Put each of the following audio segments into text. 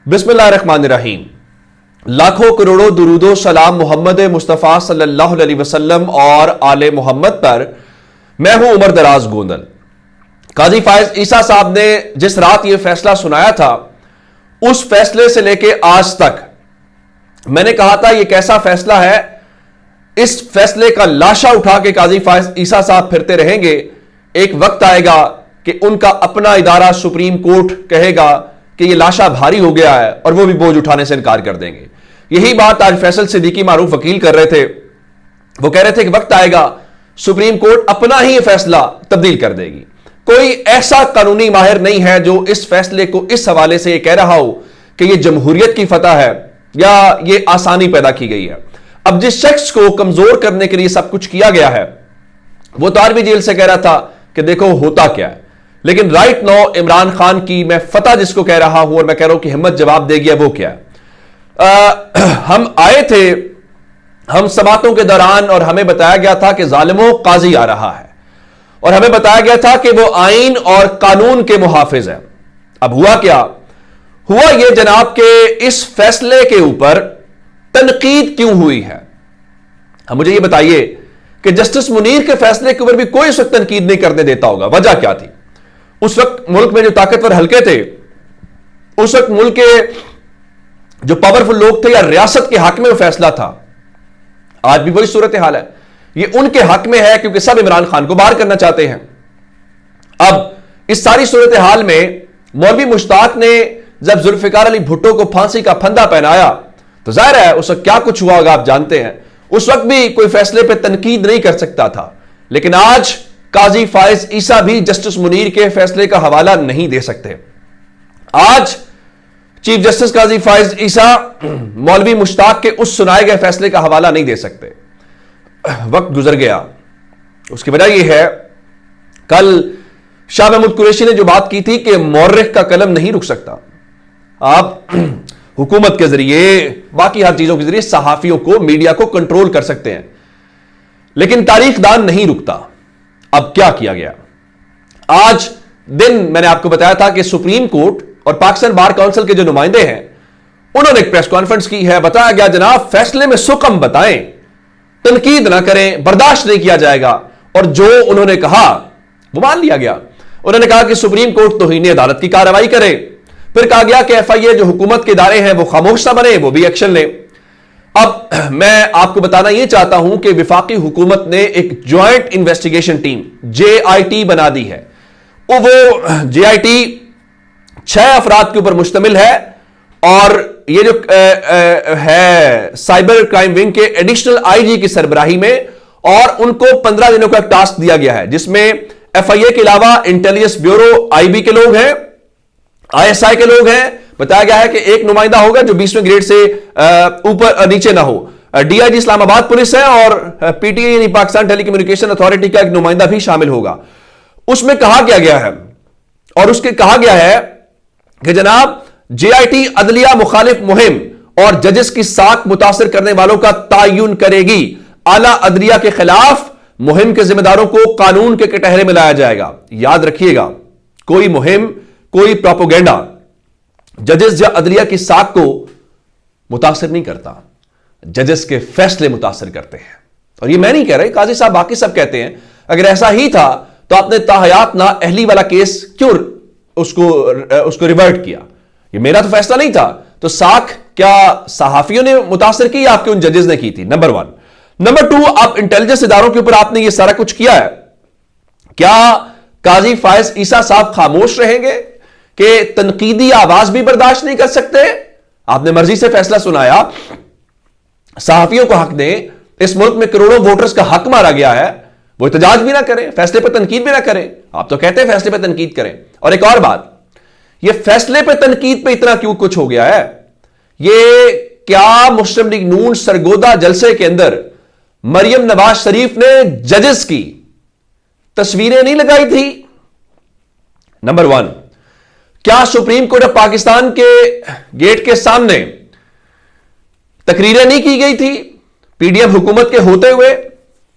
بسم اللہ الرحمن الرحیم. لاکھوں کروڑوں درود و سلام محمد مصطفیٰ صلی اللہ علیہ وسلم اور آل محمد پر. میں ہوں عمر دراز گوندل. قاضی فائز عیسیٰ صاحب نے جس رات یہ فیصلہ سنایا تھا، اس فیصلے سے لے کے آج تک میں نے کہا تھا یہ کیسا فیصلہ ہے، اس فیصلے کا لاشا اٹھا کے قاضی فائز عیسیٰ صاحب پھرتے رہیں گے. ایک وقت آئے گا کہ ان کا اپنا ادارہ سپریم کورٹ کہے گا کہ یہ لاشا بھاری ہو گیا ہے اور وہ بھی بوجھ اٹھانے سے انکار کر دیں گے. یہی بات آج فیصل صدیقی معروف وکیل کر رہے تھے. وہ کہہ رہے تھے کہ وقت آئے گا سپریم کورٹ اپنا ہی یہ فیصلہ تبدیل کر دے گی. کوئی ایسا قانونی ماہر نہیں ہے جو اس فیصلے کو اس حوالے سے یہ کہہ رہا ہو کہ یہ جمہوریت کی فتح ہے یا یہ آسانی پیدا کی گئی ہے. اب جس شخص کو کمزور کرنے کے لیے سب کچھ کیا گیا ہے، وہ تو عربی جیل سے کہہ رہا تھا کہ دیکھو ہوتا کیا ہے. لیکن رائٹ نو عمران خان کی میں فتح جس کو کہہ رہا ہوں اور میں کہہ رہا ہوں کہ ہمت جواب دے گیا، وہ کیا ہے. ہم آئے تھے، ہم سماعتوں کے دوران، اور ہمیں بتایا گیا تھا کہ ظالموں قاضی آ رہا ہے، اور ہمیں بتایا گیا تھا کہ وہ آئین اور قانون کے محافظ ہیں. اب ہوا کیا؟ ہوا یہ جناب کہ اس فیصلے کے اوپر تنقید کیوں ہوئی ہے. اب مجھے یہ بتائیے کہ جسٹس منیر کے فیصلے کے اوپر بھی کوئی اس وقت تنقید نہیں کرنے دیتا ہوگا. وجہ کیا تھی؟ اس وقت ملک میں جو طاقتور حلقے تھے، اس وقت ملک کے جو پاورفل لوگ تھے یا ریاست کے حق میں وہ فیصلہ تھا. آج بھی وہی صورتحال ہے. یہ ان کے حق میں ہے کیونکہ سب عمران خان کو باہر کرنا چاہتے ہیں. اب اس ساری صورتحال میں مولوی مشتاق نے جب ذوالفقار علی بھٹو کو پھانسی کا پھندا پہنایا تو ظاہر ہے اس وقت کیا کچھ ہوا ہوگا آپ جانتے ہیں. اس وقت بھی کوئی فیصلے پہ تنقید نہیں کر سکتا تھا. لیکن آج قاضی فائز عیسیٰ بھی جسٹس منیر کے فیصلے کا حوالہ نہیں دے سکتے. آج چیف جسٹس قاضی فائز عیسیٰ مولوی مشتاق کے اس سنائے گئے فیصلے کا حوالہ نہیں دے سکتے. وقت گزر گیا. اس کی وجہ یہ ہے، کل شاہ محمود قریشی نے جو بات کی تھی کہ مورخ کا قلم نہیں رک سکتا. آپ حکومت کے ذریعے، باقی ہر چیزوں کے ذریعے صحافیوں کو، میڈیا کو کنٹرول کر سکتے ہیں، لیکن تاریخ دان نہیں رکتا. اب کیا کیا گیا؟ آج دن میں نے آپ کو بتایا تھا کہ سپریم کورٹ اور پاکستان بار کونسل کے جو نمائندے ہیں انہوں نے ایک پریس کانفرنس کی ہے. بتایا گیا جناب فیصلے میں سکم بتائیں، تنقید نہ کریں، برداشت نہیں کیا جائے گا. اور جو انہوں نے کہا وہ مان لیا گیا. انہوں نے کہا کہ سپریم کورٹ توہین عدالت کی کارروائی کرے. پھر کہا گیا کہ ایف آئی اے جو حکومت کے ادارے ہیں وہ خاموش نہ بنے، وہ بھی ایکشن لیں. اب میں آپ کو بتانا یہ چاہتا ہوں کہ وفاقی حکومت نے ایک جوائنٹ انویسٹیگیشن ٹیم JIT بنا دی ہے. وہ JIT 6 افراد کے اوپر مشتمل ہے، اور یہ جو ہے سائبر کرائم ونگ کے ایڈیشنل IG کی سربراہی میں، اور ان کو 15 دنوں کا ایک ٹاسک دیا گیا ہے جس میں FIA کے علاوہ انٹیلیجنس بیورو IB کے لوگ ہیں، ISI کے لوگ ہیں. بتایا گیا ہے کہ ایک نمائندہ ہوگا جو 20ویں گریڈ سے اوپر نیچے نہ ہو. DIG اسلام آباد پولیس ہے، اور PTI یعنی پاکستان ٹیلی کمیونیکیشن اتھارٹی کا ایک نمائندہ بھی شامل ہوگا. اس میں کہا گیا ہے، اور اس کے کہا گیا ہے کہ جناب JIT عدلیہ مخالف مہم اور ججز کی ساکھ متاثر کرنے والوں کا تعین کرے گی. اعلیٰ عدلیہ کے خلاف مہم کے ذمہ داروں کو قانون کے کٹہرے میں لایا جائے گا. یاد رکھیے گا، کوئی مہم، کوئی پروپیگنڈا ججز یا عدلیہ کی ساکھ کو متاثر نہیں کرتا. ججز کے فیصلے متاثر کرتے ہیں. اور یہ میں نہیں کہہ رہا، قاضی صاحب باقی سب کہتے ہیں. اگر ایسا ہی تھا تو آپ نے تاحیات نااہلی والا کیس کیوں اس کو ریورٹ کیا؟ یہ میرا تو فیصلہ نہیں تھا. تو ساکھ کیا صحافیوں نے متاثر کی یا آپ کے ان ججز نے کی تھی؟ نمبر 1. نمبر 2، آپ انٹیلیجنس اداروں کے اوپر آپ نے یہ سارا کچھ کیا ہے. کیا قاضی فائز عیسیٰ صاحب خاموش رہیں گے کہ تنقیدی آواز بھی برداشت نہیں کر سکتے؟ آپ نے مرضی سے فیصلہ سنایا، صحافیوں کو حق دیں. اس ملک میں کروڑوں ووٹرز کا حق مارا گیا ہے، وہ احتجاج بھی نہ کریں، فیصلے پر تنقید بھی نہ کریں. آپ تو کہتے ہیں فیصلے پر تنقید کریں. اور ایک اور بات، یہ فیصلے پہ تنقید پہ اتنا کیوں کچھ ہو گیا ہے؟ یہ کیا مسلم لیگ نون سرگودا جلسے کے اندر مریم نواز شریف نے ججز کی تصویریں نہیں لگائی تھی؟ نمبر 1، کیا سپریم کورٹ آف پاکستان کے گیٹ کے سامنے تقریریں نہیں کی گئی تھی PDM حکومت کے ہوتے ہوئے؟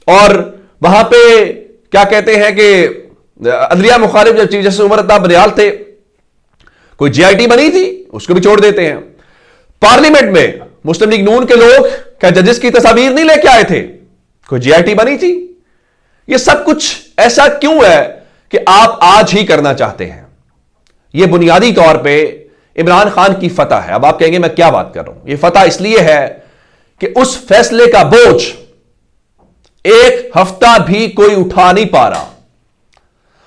اور وہاں پہ کیا کہتے ہیں کہ عدلیہ مخالف جب چیف جسٹس عمر عطا بریال تھے، کوئی JIT بنی تھی اس کو بھی چھوڑ دیتے ہیں. پارلیمنٹ میں مسلم لیگ نون کے لوگ کیا ججز کی تصاویر نہیں لے کے آئے تھے؟ کوئی جی آئی ٹی بنی تھی؟ یہ سب کچھ ایسا کیوں ہے کہ آپ آج ہی کرنا چاہتے ہیں؟ یہ بنیادی طور پہ عمران خان کی فتح ہے. اب آپ کہیں گے میں کیا بات کر رہا ہوں؟ یہ فتح اس لیے ہے کہ اس فیصلے کا بوجھ ایک ہفتہ بھی کوئی اٹھا نہیں پا رہا،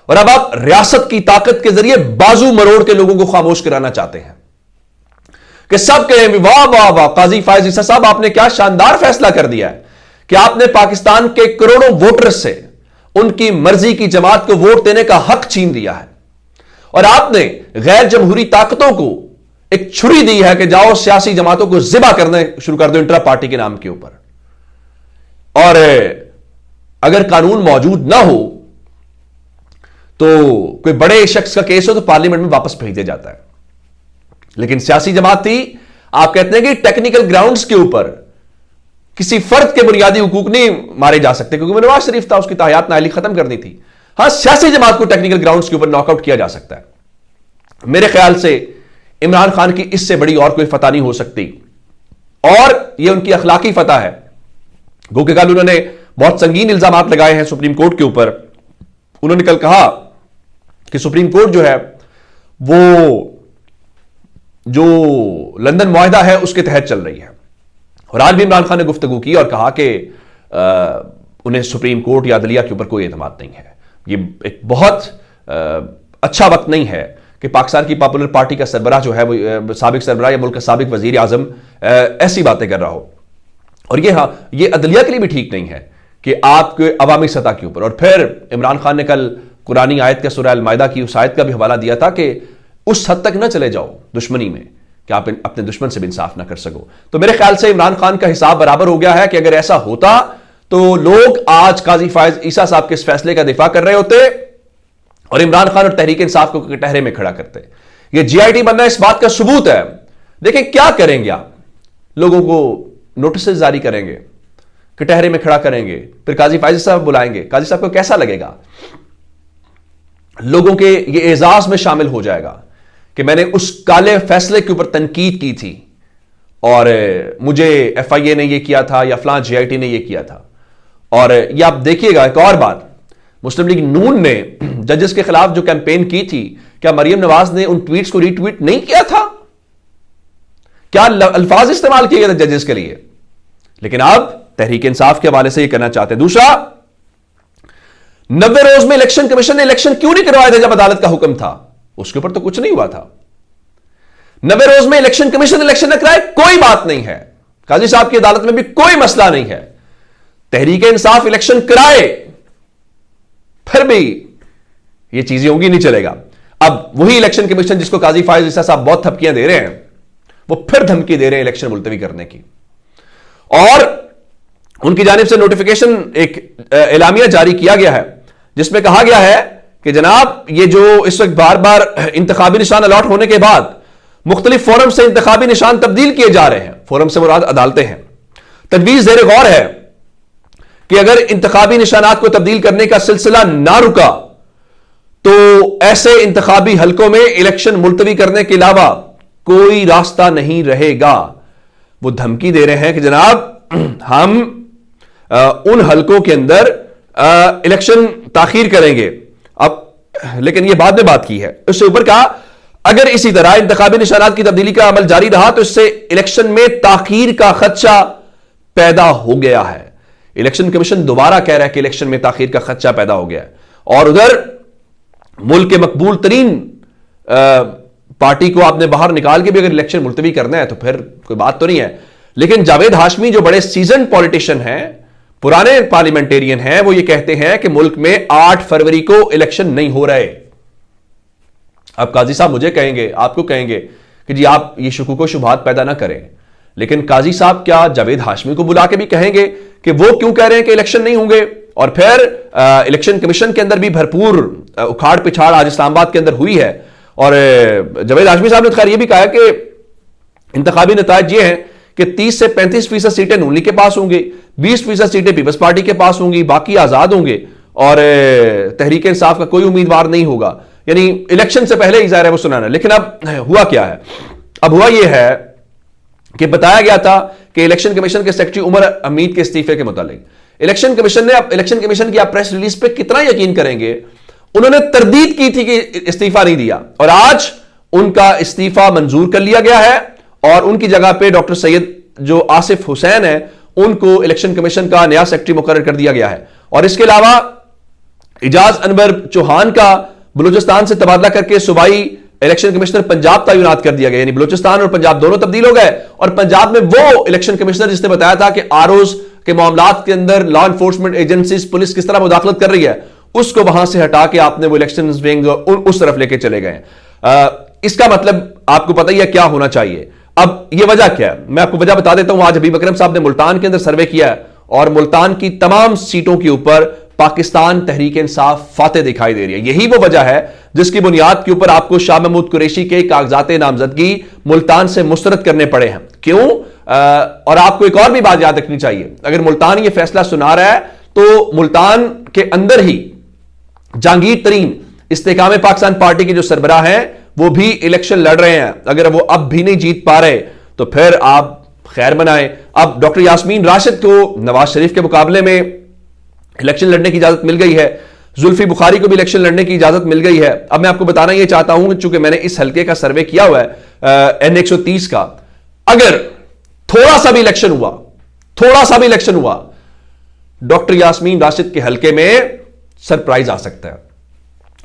اور اب آپ ریاست کی طاقت کے ذریعے بازو مروڑ کے لوگوں کو خاموش کرانا چاہتے ہیں کہ سب کہیں واہ واہ واہ قاضی فائز عیسیٰ صاحب آپ نے کیا شاندار فیصلہ کر دیا ہے کہ آپ نے پاکستان کے کروڑوں ووٹر سے ان کی مرضی کی جماعت کو ووٹ دینے کا حق چھین لیا ہے، اور آپ نے غیر جمہوری طاقتوں کو ایک چھری دی ہے کہ جاؤ سیاسی جماعتوں کو ذبح کرنے شروع کر دو انٹرا پارٹی کے نام کے اوپر. اور اگر قانون موجود نہ ہو تو کوئی بڑے شخص کا کیس ہو تو پارلیمنٹ میں واپس بھیج دیا جاتا ہے. لیکن سیاسی جماعت تھی، آپ کہتے ہیں کہ ٹیکنیکل گراؤنڈز کے اوپر کسی فرد کے بنیادی حقوق نہیں مارے جا سکتے کیونکہ نواز شریف تھا، اس کی تاحیات نااہلی ختم کرنی تھی. ہاں سیاسی جماعت کو ٹیکنیکل گراؤنڈز کے اوپر ناک آؤٹ کیا جا سکتا ہے. میرے خیال سے عمران خان کی اس سے بڑی اور کوئی فتح نہیں ہو سکتی، اور یہ ان کی اخلاقی فتح ہے. گو کہ کل انہوں نے بہت سنگین الزامات لگائے ہیں سپریم کورٹ کے اوپر. انہوں نے کل کہا کہ سپریم کورٹ جو ہے وہ جو لندن معاہدہ ہے اس کے تحت چل رہی ہے، اور آج بھی عمران خان نے گفتگو کی اور کہا کہ انہیں سپریم کورٹ یا عدلیہ کے اوپر کوئی اعتماد نہیں ہے. یہ ایک بہت اچھا وقت نہیں ہے کہ پاکستان کی پاپولر پارٹی کا سربراہ جو ہے وہ سابق سربراہ یا ملک کا سابق وزیر اعظم ایسی باتیں کر رہا ہو. اور یہ عدلیہ کے لیے بھی ٹھیک نہیں ہے کہ آپ کے عوامی سطح کے اوپر. اور پھر عمران خان نے کل قرآنی آیت کا سورہ المائدہ کی اس آیت کا بھی حوالہ دیا تھا کہ اس حد تک نہ چلے جاؤ دشمنی میں کہ آپ اپنے دشمن سے بھی انصاف نہ کر سکو. تو میرے خیال سے عمران خان کا حساب برابر ہو گیا ہے کہ اگر ایسا ہوتا تو لوگ آج قاضی فائز عیسیٰ صاحب کے اس فیصلے کا دفاع کر رہے ہوتے اور عمران خان اور تحریک انصاف کو کٹہرے میں کھڑا کرتے. یہ جی آئی ٹی بننا اس بات کا ثبوت ہے. دیکھیں کیا کریں گے آپ، لوگوں کو نوٹسز جاری کریں گے، کٹہرے میں کھڑا کریں گے، پھر قاضی فائز صاحب بلائیں گے. قاضی صاحب کو کیسا لگے گا؟ لوگوں کے یہ اعزاز میں شامل ہو جائے گا کہ میں نے اس کالے فیصلے کے اوپر تنقید کی تھی اور مجھے ایف آئی اے نے یہ کیا تھا یا فلاں جی آئی ٹی نے یہ کیا تھا. اور یہ آپ دیکھیے گا ایک اور بات، مسلم لیگ نون نے ججز کے خلاف جو کیمپین کی تھی، کیا مریم نواز نے ان ٹویٹس کو ری ٹویٹ نہیں کیا تھا؟ کیا الفاظ استعمال کیے گئے تھے ججز کے لیے؟ لیکن آپ تحریک انصاف کے حوالے سے یہ کرنا چاہتے ہیں. دوسرا، 90 روز میں الیکشن کمیشن نے الیکشن کیوں نہیں کروائے تھے جب عدالت کا حکم تھا؟ اس کے اوپر تو کچھ نہیں ہوا تھا. 90 روز میں الیکشن کمیشن الیکشن نہ کرائے کوئی بات نہیں ہے. قاضی صاحب کی عدالت میں بھی کوئی مسئلہ نہیں ہے. تحریک انصاف الیکشن کرائے پھر بھی یہ چیزیں ہوں گی، نہیں چلے گا. اب وہی الیکشن کمیشن جس کو قاضی فائز عیسیٰ صاحب بہت تھپکیاں دے رہے ہیں، وہ پھر دھمکی دے رہے ہیں الیکشن ملتوی کرنے کی. اور ان کی جانب سے نوٹیفیکیشن ایک اعلامیہ جاری کیا گیا ہے جس میں کہا گیا ہے کہ جناب یہ جو اس وقت بار بار انتخابی نشان الاٹ ہونے کے بعد مختلف فورم سے انتخابی نشان تبدیل کیے جا رہے ہیں، فورم سے مراد عدالتیں ہیں، تجویز زیر غور ہے کہ اگر انتخابی نشانات کو تبدیل کرنے کا سلسلہ نہ رکا تو ایسے انتخابی حلقوں میں الیکشن ملتوی کرنے کے علاوہ کوئی راستہ نہیں رہے گا. وہ دھمکی دے رہے ہیں کہ جناب ہم ان حلقوں کے اندر الیکشن تاخیر کریں گے. اب لیکن یہ بعد میں بات کی ہے. اس سے اوپر کہا اگر اسی طرح انتخابی نشانات کی تبدیلی کا عمل جاری رہا تو اس سے الیکشن میں تاخیر کا خدشہ پیدا ہو گیا ہے. الیکشن کمیشن دوبارہ کہہ رہا ہے کہ الیکشن میں تاخیر کا خدشہ پیدا ہو گیا ہے. اور ادھر ملک کے مقبول ترین پارٹی کو آپ نے باہر نکال کے بھی اگر الیکشن ملتوی کرنا ہے تو پھر کوئی بات تو نہیں ہے. لیکن جاوید ہاشمی جو بڑے سیزن پولیٹیشین ہیں، پرانے پارلیمنٹیرین ہیں، وہ یہ کہتے ہیں کہ ملک میں 8 فروری کو الیکشن نہیں ہو رہے. اب قاضی صاحب مجھے کہیں گے، آپ کو کہیں گے کہ جی آپ یہ شکوک و شبہات پیدا نہ کریں، لیکن قاضی صاحب کیا جاوید ہاشمی کو بلا کے بھی کہیں گے کہ وہ کیوں کہہ رہے ہیں کہ الیکشن نہیں ہوں گے؟ اور پھر الیکشن کمیشن کے اندر بھی بھرپور اکھاڑ پچھاڑ آج اسلام آباد کے اندر ہوئی ہے. اور جاوید ہاشمی صاحب نے خیر یہ بھی کہا کہ انتخابی نتائج یہ ہیں کہ 30 سے 35% سیٹیں نون لیگ کے پاس ہوں گی، 20% سیٹیں پیپلز پارٹی کے پاس ہوں گی، باقی آزاد ہوں گے اور تحریک انصاف کا کوئی امیدوار نہیں ہوگا. یعنی الیکشن سے پہلے ہی ظاہر ہے وہ سنانا. لیکن اب ہوا کیا ہے، اب ہوا یہ ہے کہ بتایا گیا تھا کہ الیکشن کمیشن کے سیکرٹری عمر حمید کے استعفے کے متعلق الیکشن کمیشن کی آپ پریس ریلیز پہ کتنا یقین کریں گے، انہوں نے تردید کی تھی کہ استعفیٰ نہیں دیا، اور آج ان کا استعفیٰ منظور کر لیا گیا ہے اور ان کی جگہ پہ ڈاکٹر سید جو آصف حسین ہے ان کو الیکشن کمیشن کا نیا سیکرٹری مقرر کر دیا گیا ہے۔ اور اس کے علاوہ اعجاز انور چوہان کا بلوچستان سے تبادلہ کر کے صوبائی الیکشن کمشنر پنجاب تعینات کر دیا گیا، یعنی بلوچستان اور پنجاب دونوں تبدیل ہو گئے، اور پنجاب میں وہ الیکشن کمشنر جس نے بتایا تھا کہ آروز کے معاملات کے اندر لا انفورسمنٹ ایجنسیز پولیس کس طرح مداخلت کر رہی ہے، اس کو وہاں سے ہٹا کے آپ نے وہ الیکشن ونگ اس طرف لے کے چلے گئے۔ اس کا مطلب آپ کو پتہ ہی ہے کیا ہونا چاہیے۔ اب یہ وجہ کیا ہے، میں آپ کو وجہ بتا دیتا ہوں۔ آج حبیب اکرم صاحب نے ملتان کے اندر سروے کیا ہے اور ملتان کی تمام سیٹوں کے اوپر پاکستان تحریک انصاف فاتح دکھائی دے رہی ہے۔ یہی وہ وجہ ہے جس کی بنیاد کے اوپر آپ کو شاہ محمود قریشی کے کاغذات نامزدگی ملتان سے مسترد کرنے پڑے ہیں۔ کیوں؟ اور آپ کو ایک اور بھی بات یاد رکھنی چاہیے، اگر ملتان یہ فیصلہ سنا رہا ہے تو ملتان کے اندر ہی جہانگیر ترین استحکام پاکستان پارٹی کے جو سربراہ ہیں وہ بھی الیکشن لڑ رہے ہیں۔ اگر وہ اب بھی نہیں جیت پا رہے تو پھر آپ خیر منائیں۔ اب ڈاکٹر یاسمین راشد کو نواز شریف کے مقابلے میں الیکشن لڑنے کی اجازت مل گئی ہے، زلفی بخاری کو بھی الیکشن لڑنے کی اجازت مل گئی ہے۔ اب میں آپ کو بتانا یہ چاہتا ہوں کہ چونکہ میں نے اس حلقے کا سروے کیا ہوا ہے N130 کا، اگر تھوڑا سا بھی الیکشن ہوا ڈاکٹر یاسمین راشد کے حلقے میں سرپرائز آ سکتا ہے۔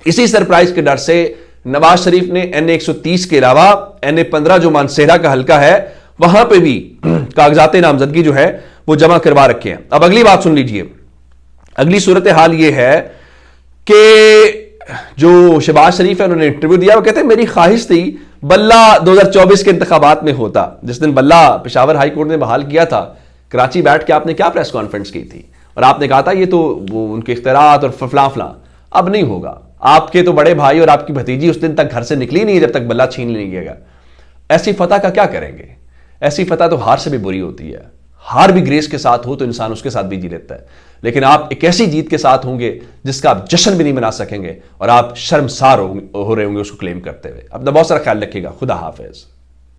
اسی سرپرائز کے ڈر سے نواز شریف نے N130 کے علاوہ N15 جو مانسہرہ کا حلقہ ہے وہاں پہ بھی کاغذات نامزدگی جو ہے وہ جمع کروا رکھے ہیں۔ اب اگلی بات سن لیجئے، اگلی صورتحال یہ ہے کہ جو شہباز شریف ہے انہوں نے انٹرویو دیا، وہ کہتے ہیں میری خواہش تھی بلہ 2024 کے انتخابات میں ہوتا۔ جس دن بلہ پشاور ہائی کورٹ نے بحال کیا تھا، کراچی بیٹھ کے آپ نے کیا پریس کانفرنس کی تھی اور آپ نے کہا تھا یہ تو وہ ان کے اختیارات اور فلاں فلاں، اب نہیں ہوگا۔ آپ کے تو بڑے بھائی اور آپ کی بھتیجی اس دن تک گھر سے نکلی نہیں جب تک بلہ چھین نہیں گیا گا۔ ایسی فتح کا کیا کریں گے؟ ایسی فتح تو ہار سے بھی بری ہوتی ہے۔ ہار بھی گریس کے ساتھ ہو تو انسان اس کے ساتھ بھی جی لیتا ہے، لیکن آپ ایک ایسی جیت کے ساتھ ہوں گے جس کا آپ جشن بھی نہیں منا سکیں گے اور آپ شرمسار ہو رہے ہوں گے اس کو کلیم کرتے ہوئے۔ اپنا بہت سارا خیال رکھیے گا۔ خدا حافظ۔